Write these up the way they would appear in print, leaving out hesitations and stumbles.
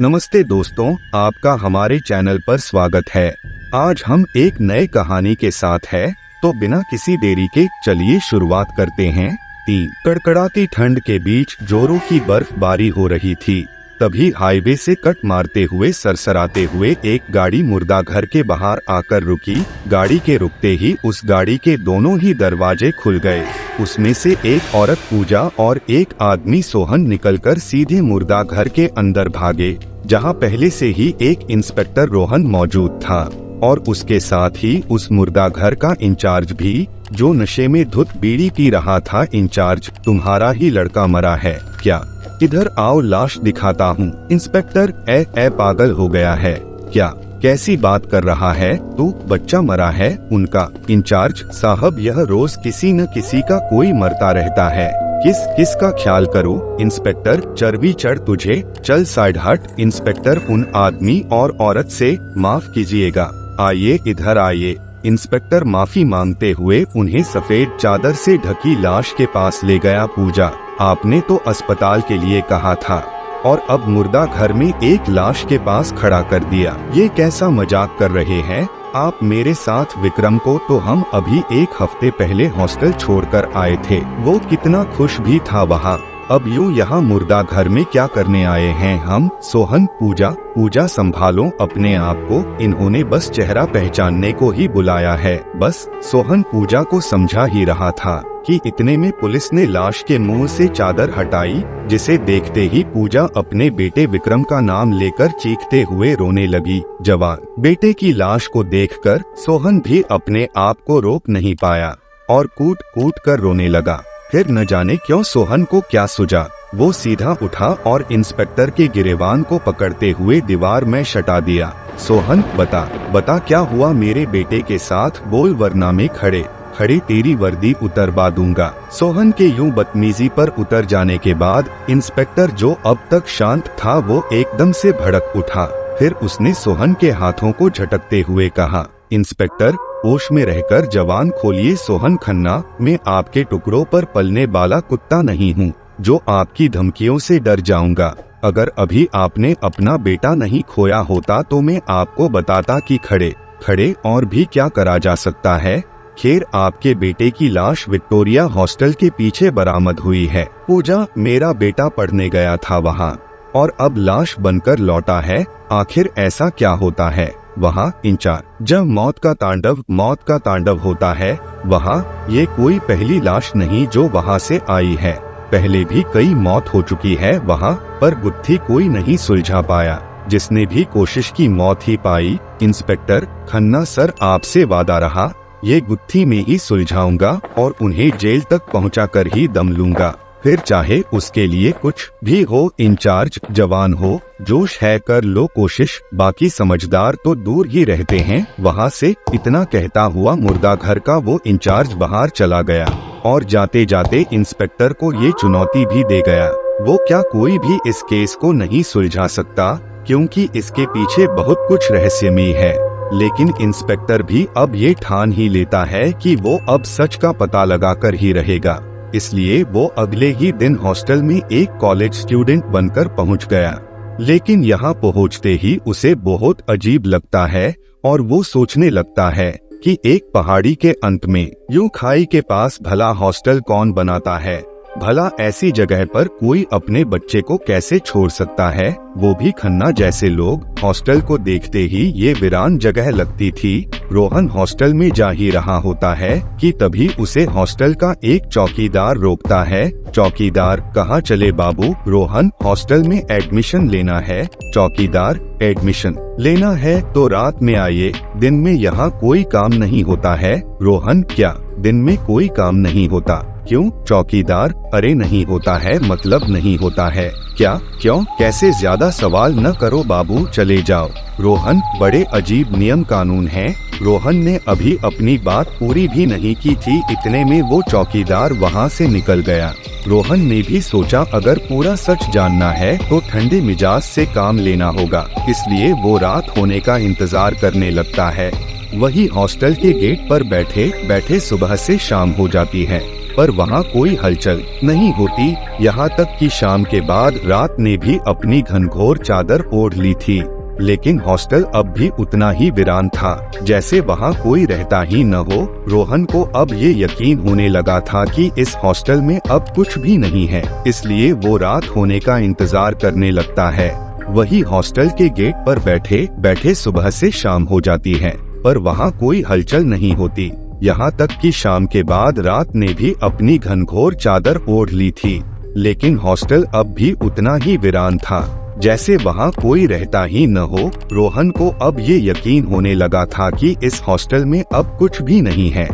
नमस्ते दोस्तों, आपका हमारे चैनल पर स्वागत है। आज हम एक नए कहानी के साथ है, तो बिना किसी देरी के चलिए शुरुआत करते हैं। 3 कड़कड़ाती ठंड के बीच जोरों की बर्फबारी हो रही थी। तभी हाईवे से कट मारते हुए सरसराते हुए एक गाड़ी मुर्दा घर के बाहर आकर रुकी। गाड़ी के रुकते ही उस गाड़ी के दोनों ही दरवाजे खुल गए। उसमें से एक औरत पूजा और एक आदमी सोहन निकलकर सीधे मुर्दा घर के अंदर भागे, जहां पहले से ही एक इंस्पेक्टर रोहन मौजूद था और उसके साथ ही उस मुर्दा घर का इंचार्ज भी, जो नशे में धुत बीड़ी पी रहा था। इंचार्ज, तुम्हारा ही लड़का मरा है क्या? इधर आओ, लाश दिखाता हूँ। इंस्पेक्टर, ए पागल हो गया है क्या? कैसी बात कर रहा है तू? बच्चा मरा है उनका। इंचार्ज साहब, यह रोज किसी न किसी का कोई मरता रहता है, किस का ख्याल करूं? इंस्पेक्टर, चर्बी चढ़ तुझे, चल साइड हट। इंस्पेक्टर, उन आदमी और औरत से माफ कीजिएगा, आइए इधर आइए। इंस्पेक्टर माफी मांगते हुए उन्हें सफेद चादर से ढकी लाश के पास ले गया। पूजा, आपने तो अस्पताल के लिए कहा था और अब मुर्दा घर में एक लाश के पास खड़ा कर दिया। ये कैसा मजाक कर रहे हैं आप मेरे साथ? विक्रम को तो हम अभी एक हफ्ते पहले हॉस्टल छोड़कर आए थे, वो कितना खुश भी था वहाँ। अब यूँ यहाँ मुर्दा घर में क्या करने आए हैं हम? सोहन, पूजा संभालो अपने आप को, इन्होंने बस चेहरा पहचानने को ही बुलाया है बस। सोहन पूजा को समझा ही रहा था कि इतने में पुलिस ने लाश के मुंह से चादर हटाई, जिसे देखते ही पूजा अपने बेटे विक्रम का नाम लेकर चीखते हुए रोने लगी। जवान बेटे की लाश को देखकर सोहन भी अपने आप को रोक नहीं पाया और कूट कूट कर रोने लगा। फिर न जाने क्यों सोहन को क्या सूझा, वो सीधा उठा और इंस्पेक्टर के गिरेबान को पकड़ते हुए दीवार में सटा दिया। सोहन, बता क्या हुआ मेरे बेटे के साथ? बोल, वरना में खड़े तेरी वर्दी उतरवा दूंगा। सोहन के यूं बदतमीजी पर उतर जाने के बाद इंस्पेक्टर, जो अब तक शांत था, वो एकदम से भड़क उठा। फिर उसने सोहन के हाथों को झटकते हुए कहा, इंस्पेक्टर, होश में रहकर जवान खोलिए। सोहन खन्ना, मैं आपके टुकड़ों पर पलने वाला कुत्ता नहीं हूँ जो आपकी धमकियों से डर जाऊंगा। अगर अभी आपने अपना बेटा नहीं खोया होता तो मैं आपको बताता कि खड़े और भी क्या करा जा सकता है। खैर, आपके बेटे की लाश विक्टोरिया हॉस्टल के पीछे बरामद हुई है। पूजा, मेरा बेटा पढ़ने गया था वहाँ और अब लाश बनकर लौटा है। आखिर ऐसा क्या होता है वहाँ? इंचार्ज, जब मौत का तांडव होता है वहाँ, ये कोई पहली लाश नहीं जो वहाँ से आई है। पहले भी कई मौत हो चुकी है वहाँ, पर गुत्थी कोई नहीं सुलझा पाया। जिसने भी कोशिश की मौत ही पाई। इंस्पेक्टर खन्ना सर, आपसे वादा रहा, ये गुत्थी में ही सुलझाऊंगा और उन्हें जेल तक पहुंचाकर ही दम लूंगा, फिर चाहे उसके लिए कुछ भी हो। इंचार्ज, जवान हो, जोश है, कर लो कोशिश, बाकी समझदार तो दूर ही रहते हैं वहाँ से। इतना कहता हुआ मुर्दा घर का वो इंचार्ज बाहर चला गया और जाते जाते इंस्पेक्टर को ये चुनौती भी दे गया, वो क्या कोई भी इस केस को नहीं सुलझा सकता, क्योंकि इसके पीछे बहुत कुछ रहस्यमय है। लेकिन इंस्पेक्टर भी अब ये ठान ही लेता है कि वो अब सच का पता लगाकर ही रहेगा। इसलिए वो अगले ही दिन हॉस्टल में एक कॉलेज स्टूडेंट बनकर पहुंच गया। लेकिन यहाँ पहुंचते ही उसे बहुत अजीब लगता है और वो सोचने लगता है कि एक पहाड़ी के अंत में यूं खाई के पास भला हॉस्टल कौन बनाता है? भला ऐसी जगह पर कोई अपने बच्चे को कैसे छोड़ सकता है, वो भी खन्ना जैसे लोग? हॉस्टल को देखते ही ये वीरान जगह लगती थी। रोहन हॉस्टल में जा ही रहा होता है कि तभी उसे हॉस्टल का एक चौकीदार रोकता है। चौकीदार, कहाँ चले बाबू? रोहन, हॉस्टल में एडमिशन लेना है। चौकीदार, एडमिशन लेना है तो रात में आइए, दिन में यहाँ कोई काम नहीं होता है। रोहन, क्या दिन में कोई काम नहीं होता? क्यों? चौकीदार, अरे नहीं होता है मतलब नहीं होता है क्या? क्यों? कैसे? ज्यादा सवाल न करो बाबू, चले जाओ। रोहन, बड़े अजीब नियम कानून हैं। रोहन ने अभी अपनी बात पूरी भी नहीं की थी, इतने में वो चौकीदार वहाँ से निकल गया। रोहन ने भी सोचा अगर पूरा सच जानना है तो ठंडे मिजाज से काम लेना होगा, इसलिए वो रात होने का इंतजार करने लगता है। वही हॉस्टल के गेट पर बैठे बैठे सुबह से शाम हो जाती है। पर वहाँ कोई हलचल नहीं होती। यहाँ तक कि शाम के बाद रात ने भी अपनी घनघोर चादर ओढ़ ली थी, लेकिन हॉस्टल अब भी उतना ही वीरान था, जैसे वहाँ कोई रहता ही न हो। रोहन को अब ये यकीन होने लगा था कि इस हॉस्टल में अब कुछ भी नहीं है, इसलिए वो रात होने का इंतजार करने लगता है। वही हॉस्टल के गेट पर बैठे बैठे सुबह से शाम हो जाती है, पर वहाँ कोई हलचल नहीं होती। यहाँ तक कि शाम के बाद रात ने भी अपनी घनघोर चादर ओढ़ ली थी, लेकिन हॉस्टल अब भी उतना ही वीरान था, जैसे वहाँ कोई रहता ही न हो। रोहन को अब ये यकीन होने लगा था कि इस हॉस्टल में अब कुछ भी नहीं है,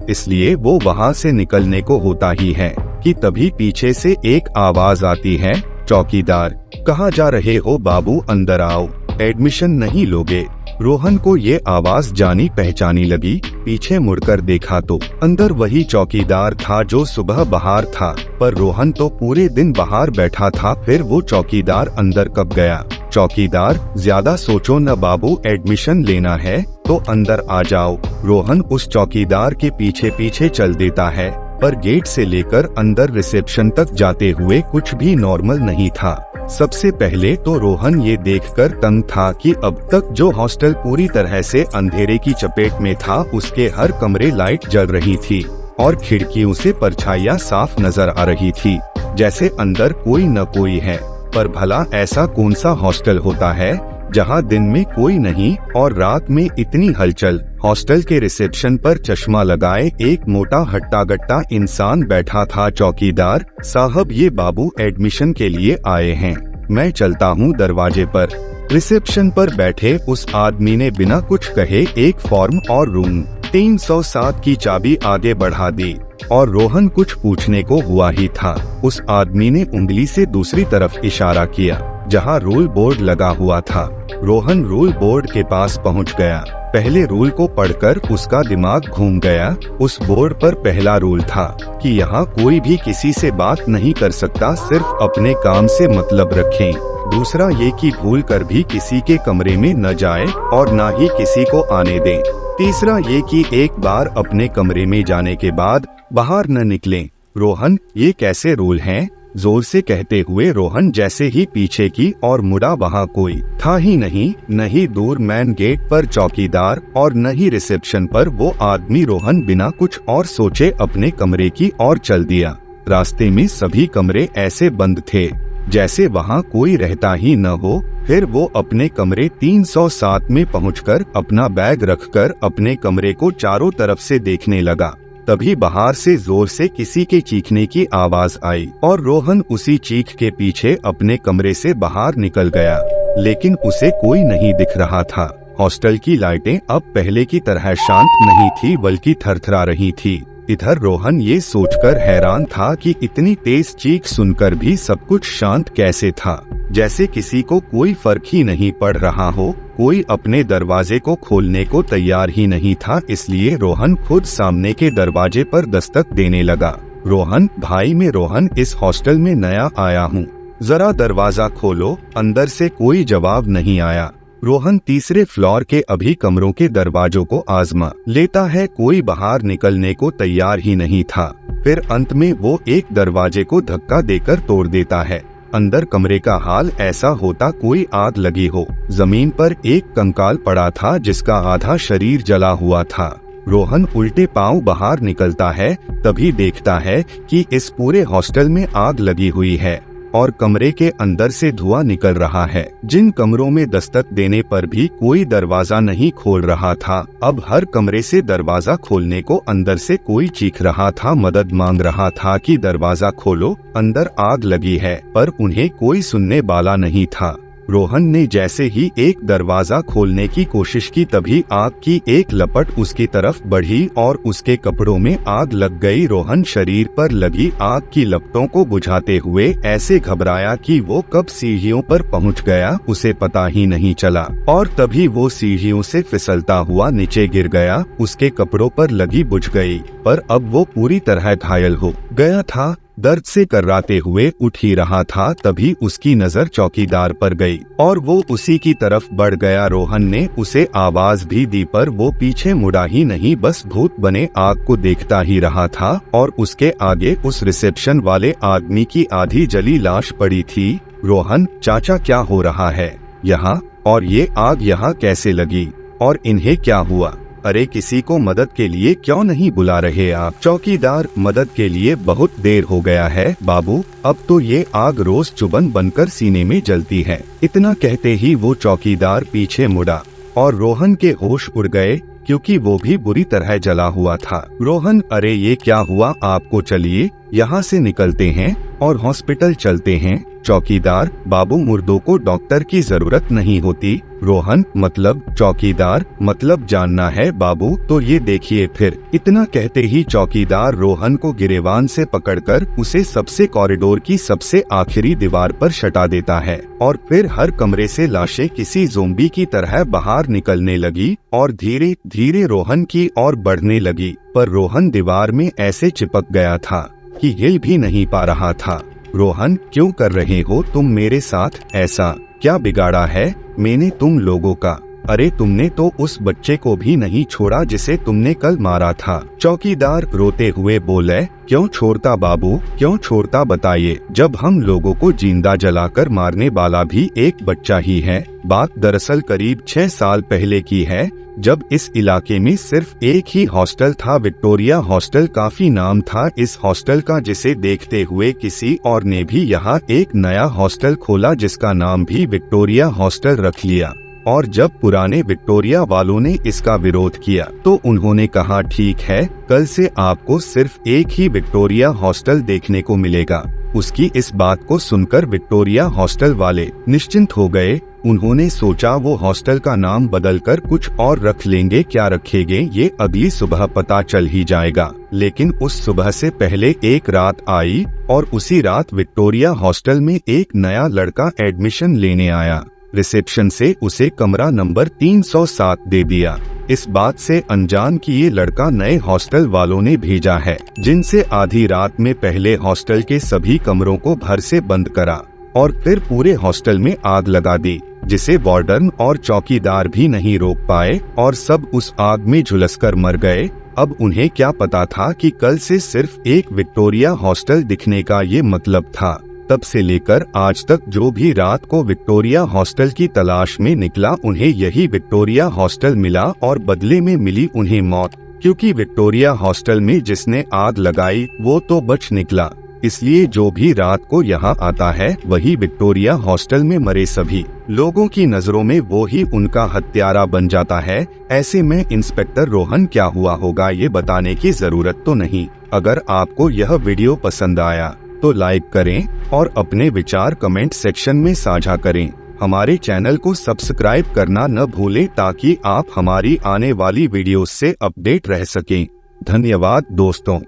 इसलिए वो वहाँ से निकलने को होता ही है कि तभी पीछे से एक आवाज आती है, चौकीदार। कहाँ जा रहे हो बाबू, अंदर आओ, एडमिशन नहीं लोगे? रोहन को ये आवाज जानी पहचानी लगी। पीछे मुड़कर देखा तो अंदर वही चौकीदार था जो सुबह बाहर था, पर रोहन तो पूरे दिन बाहर बैठा था, फिर वो चौकीदार अंदर कब गया? चौकीदार, ज्यादा सोचो न बाबू, एडमिशन लेना है तो अंदर आ जाओ। रोहन उस चौकीदार के पीछे पीछे चल देता है, पर गेट से लेकर अंदर रिसेप्शन तक जाते हुए कुछ भी नॉर्मल नहीं था। सबसे पहले तो रोहन ये देखकर तंग था कि अब तक जो हॉस्टल पूरी तरह से अंधेरे की चपेट में था, उसके हर कमरे लाइट जल रही थी और खिड़कियों से परछाइयाँ साफ नजर आ रही थी, जैसे अंदर कोई न कोई है। पर भला ऐसा कौन सा हॉस्टल होता है जहाँ दिन में कोई नहीं और रात में इतनी हलचल? हॉस्टल के रिसेप्शन पर चश्मा लगाए एक मोटा हट्टा गट्टा इंसान बैठा था। चौकीदार साहब, ये बाबू एडमिशन के लिए आए हैं, मैं चलता हूँ दरवाजे पर। रिसेप्शन पर बैठे उस आदमी ने बिना कुछ कहे एक फॉर्म और रूम 307 की चाबी आगे बढ़ा दी और रोहन कुछ पूछने को हुआ ही था, उस आदमी ने उंगली से दूसरी तरफ इशारा किया जहाँ रूल बोर्ड लगा हुआ था। रोहन रूल बोर्ड के पास पहुँच गया। पहले रूल को पढ़कर उसका दिमाग घूम गया। उस बोर्ड पर पहला रूल था कि यहाँ कोई भी किसी से बात नहीं कर सकता, सिर्फ अपने काम से मतलब रखें। दूसरा ये कि भूल कर भी किसी के कमरे में न जाए और न ही किसी को आने दें। तीसरा ये कि एक बार अपने कमरे में जाने के बाद बाहर न निकलें। रोहन, ये कैसे रूल हैं? जोर से कहते हुए रोहन जैसे ही पीछे की और मुड़ा, वहाँ कोई था ही नहीं, न ही दूर मेन गेट पर चौकीदार और न ही रिसेप्शन पर वो आदमी। रोहन बिना कुछ और सोचे अपने कमरे की ओर चल दिया। रास्ते में सभी कमरे ऐसे बंद थे जैसे वहाँ कोई रहता ही न हो। फिर वो अपने कमरे 307 में पहुंचकर अपना बैग रखकर अपने कमरे को चारों तरफ से देखने लगा। तभी बाहर से जोर से किसी के चीखने की आवाज आई और रोहन उसी चीख के पीछे अपने कमरे से बाहर निकल गया, लेकिन उसे कोई नहीं दिख रहा था। हॉस्टल की लाइटें अब पहले की तरह शांत नहीं थी, बल्कि थरथरा रही थी। इधर रोहन ये सोचकर हैरान था कि इतनी तेज चीख सुनकर भी सब कुछ शांत कैसे था, जैसे किसी को कोई फर्क ही नहीं पड़ रहा हो। कोई अपने दरवाजे को खोलने को तैयार ही नहीं था, इसलिए रोहन खुद सामने के दरवाजे पर दस्तक देने लगा। रोहन, भाई मैं रोहन इस हॉस्टल में नया आया हूँ, जरा दरवाजा खोलो। अंदर से कोई जवाब नहीं आया। रोहन तीसरे फ्लोर के अभी कमरों के दरवाजों को आजमा लेता है, कोई बाहर निकलने को तैयार ही नहीं था। फिर अंत में वो एक दरवाजे को धक्का देकर तोड़ देता है। अंदर कमरे का हाल ऐसा होता कोई आग लगी हो। जमीन पर एक कंकाल पड़ा था जिसका आधा शरीर जला हुआ था। रोहन उल्टे पांव बाहर निकलता है, तभी देखता है कि इस पूरे हॉस्टल में आग लगी हुई है और कमरे के अंदर से धुआं निकल रहा है। जिन कमरों में दस्तक देने पर भी कोई दरवाजा नहीं खोल रहा था, अब हर कमरे से दरवाजा खोलने को अंदर से कोई चीख रहा था, मदद मांग रहा था कि दरवाजा खोलो, अंदर आग लगी है, पर उन्हें कोई सुनने वाला नहीं था। रोहन ने जैसे ही एक दरवाजा खोलने की कोशिश की, तभी आग की एक लपट उसकी तरफ बढ़ी और उसके कपड़ों में आग लग गई। रोहन शरीर पर लगी आग की लपटों को बुझाते हुए ऐसे घबराया कि वो कब सीढ़ियों पर पहुंच गया उसे पता ही नहीं चला, और तभी वो सीढ़ियों से फिसलता हुआ नीचे गिर गया। उसके कपड़ों पर लगी बुझ गई, पर अब वो पूरी तरह घायल हो गया था। दर्द से कर्राते हुए उठ ही रहा था, तभी उसकी नजर चौकीदार पर गई और वो उसी की तरफ बढ़ गया। रोहन ने उसे आवाज भी दी पर वो पीछे मुड़ा ही नहीं, बस भूत बने आग को देखता ही रहा था और उसके आगे उस रिसेप्शन वाले आदमी की आधी जली लाश पड़ी थी। रोहन, चाचा क्या हो रहा है यहाँ? और ये आग यहाँ कैसे लगी? और इन्हें क्या हुआ? अरे किसी को मदद के लिए क्यों नहीं बुला रहे आप? चौकीदार, मदद के लिए बहुत देर हो गया है बाबू, अब तो ये आग रोज चुभन बनकर सीने में जलती है। इतना कहते ही वो चौकीदार पीछे मुड़ा और रोहन के होश उड़ गए क्योंकि वो भी बुरी तरह जला हुआ था। रोहन, अरे ये क्या हुआ आपको? चलिए यहाँ से निकलते हैं और हॉस्पिटल चलते हैं। चौकीदार, बाबू मुर्दों को डॉक्टर की जरूरत नहीं होती। रोहन, मतलब? चौकीदार, मतलब जानना है बाबू, तो ये देखिए फिर। इतना कहते ही चौकीदार रोहन को गिरेबान से पकड़कर उसे सबसे कॉरिडोर की सबसे आखिरी दीवार पर सटा देता है और फिर हर कमरे से लाशें किसी ज़ोंबी की तरह बाहर निकलने लगी और धीरे धीरे रोहन की ओर बढ़ने लगी। पर रोहन दीवार में ऐसे चिपक गया था कि हिल भी नहीं पा रहा था। रोहन, क्यों कर रहे हो तुम मेरे साथ ऐसा? क्या बिगाड़ा है मैंने तुम लोगों का? अरे तुमने तो उस बच्चे को भी नहीं छोड़ा जिसे तुमने कल मारा था। चौकीदार रोते हुए बोले, क्यों छोड़ता बाबू, क्यों छोड़ता बताइए, जब हम लोगों को जिंदा जलाकर मारने वाला भी एक बच्चा ही है। बात दरअसल करीब 6 साल पहले की है, जब इस इलाके में सिर्फ एक ही हॉस्टल था, विक्टोरिया हॉस्टल। काफी नाम था इस हॉस्टल का, जिसे देखते हुए किसी और ने भी यहाँ एक नया हॉस्टल खोला जिसका नाम भी विक्टोरिया हॉस्टल रख लिया। और जब पुराने विक्टोरिया वालों ने इसका विरोध किया तो उन्होंने कहा, ठीक है, कल से आपको सिर्फ एक ही विक्टोरिया हॉस्टल देखने को मिलेगा। उसकी इस बात को सुनकर विक्टोरिया हॉस्टल वाले निश्चिंत हो गए। उन्होंने सोचा वो हॉस्टल का नाम बदलकर कुछ और रख लेंगे। क्या रखेंगे ये अगली सुबह पता चल ही जाएगा। लेकिन उस सुबह से पहले एक रात आई और उसी रात विक्टोरिया हॉस्टल में एक नया लड़का एडमिशन लेने आया। रिसेप्शन से उसे कमरा नंबर 307 दे दिया। इस बात से अनजान कि ये लड़का नए हॉस्टल वालों ने भेजा है, जिनसे आधी रात में पहले हॉस्टल के सभी कमरों को भर से बंद करा और फिर पूरे हॉस्टल में आग लगा दी, जिसे वार्डन और चौकीदार भी नहीं रोक पाए और सब उस आग में झुलसकर मर गए। अब उन्हें क्या पता था कि कल से सिर्फ एक विक्टोरिया हॉस्टल दिखने का ये मतलब था। तब से लेकर आज तक जो भी रात को विक्टोरिया हॉस्टल की तलाश में निकला, उन्हें यही विक्टोरिया हॉस्टल मिला और बदले में मिली उन्हें मौत, क्योंकि विक्टोरिया हॉस्टल में जिसने आग लगाई वो तो बच निकला। इसलिए जो भी रात को यहाँ आता है वही विक्टोरिया हॉस्टल में मरे सभी लोगों की नजरों में वो ही उनका हत्यारा बन जाता है। ऐसे में इंस्पेक्टर रोहन क्या हुआ होगा ये बताने की जरूरत तो नहीं। अगर आपको यह वीडियो पसंद आया तो लाइक करें और अपने विचार कमेंट सेक्शन में साझा करें। हमारे चैनल को सब्सक्राइब करना न भूलें ताकि आप हमारी आने वाली वीडियोस से अपडेट रह सकें। धन्यवाद दोस्तों।